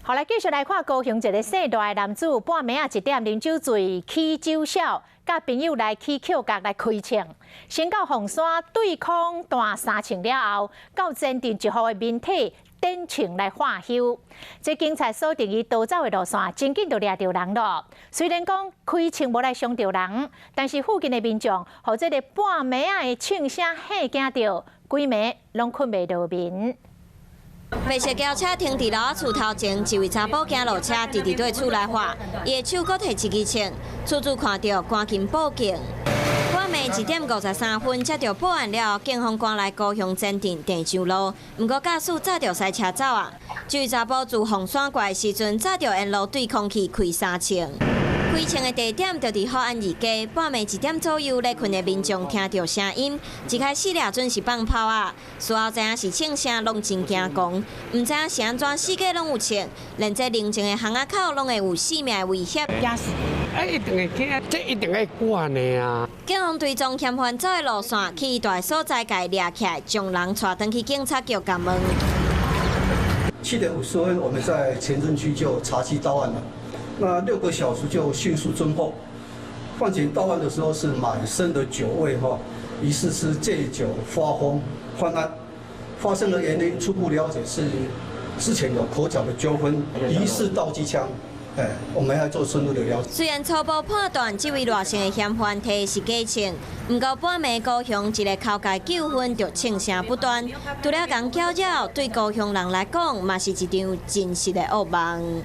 后来继续来看高雄一个姓大的男子，半暝1点啉酒醉起酒痟，甲朋友来去扣角来开枪，先到凤山对空弹3枪了后，到前镇1号的民体点枪来化休。这警察锁定伊逃走的路线，真紧就抓到人了。虽然讲开枪无来伤到人，但是附近的民众，互这个半暝的枪声吓惊到，规暝拢困袂着眠。 白色轿车停伫老厝头前，一位查甫行路车直直对厝内滑，伊的手阁摕一支枪，厝主看到赶紧报警。半暝1点53分接到报案了，警方赶来高雄前镇地上路，不过驾驶早就驶车走啊。这位查甫自凤山过来时阵，早就沿路对空气开3枪。 开枪的地点就伫福安二街，半暝1点左右，咧困的民众听到声音，一开始俩准是放炮啊，事后知影是枪声，拢真惊狂，唔知影是安怎四界拢有枪，连这宁静的巷仔口拢会有性命的威胁。惊死！一定会惊，这一定会管的啊！警方追踪嫌犯走的路线，去大所在界抓起来，将人带回去警察局检问。7点50分，我们在前镇区就查缉到案了。 那6个小时就迅速侦破，犯前到案的时候是满身的酒味疑似是借酒发疯犯案，发生的原因初步了解是之前有口角的纠纷，疑似盗机枪。 我们要做深入的了解。虽然初步判断这位赖姓的嫌犯提的是假枪，不过半暝高雄一个口角纠纷就枪声不断，除了人搅扰，对高雄人来讲，嘛是一场真实的噩梦。